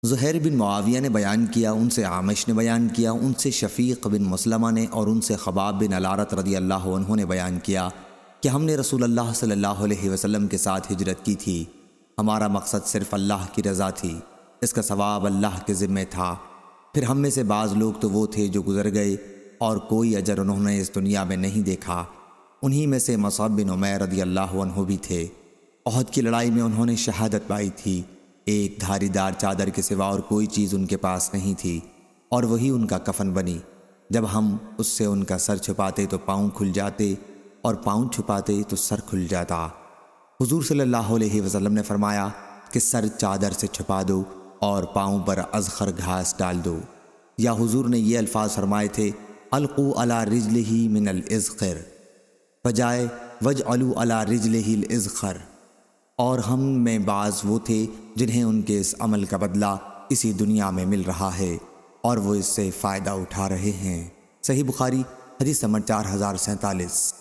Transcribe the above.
زہیر بن معاویہ نے بیان کیا، ان سے عامش نے بیان کیا، ان سے شفیق بن مسلمہ نے اور ان سے خباب بن الارت رضی اللہ عنہ نے بیان کیا کہ ہم نے رسول اللہ صلی اللہ علیہ وسلم کے ساتھ ہجرت کی تھی۔ ہمارا مقصد صرف اللہ کی رضا تھی، اس کا ثواب اللہ کے ذمے تھا۔ پھر ہم میں سے بعض لوگ تو وہ تھے جو گزر گئے اور کوئی اجر انہوں نے اس دنیا میں نہیں دیکھا۔ انہی میں سے مصعب بن عمیر رضی اللہ عنہ بھی تھے۔ احد کی لڑائی میں انہوں نے شہادت پائی تھی۔ ایک دھاری دار چادر کے سوا اور کوئی چیز ان کے پاس نہیں تھی، اور وہی ان کا کفن بنی۔ جب ہم اس سے ان کا سر چھپاتے تو پاؤں کھل جاتے، اور پاؤں چھپاتے تو سر کھل جاتا۔ حضور صلی اللہ علیہ وسلم نے فرمایا کہ سر چادر سے چھپا دو اور پاؤں پر اذخر گھاس ڈال دو، یا حضور نے یہ الفاظ فرمائے تھے القوا علی رجلہ من الاذخر بجائے وجعلوا علی رجلہ الاذخر۔ اور ہم میں بعض وہ تھے جنہیں ان کے اس عمل کا بدلہ اسی دنیا میں مل رہا ہے اور وہ اس سے فائدہ اٹھا رہے ہیں۔ صحیح بخاری حدیث نمبر 4047۔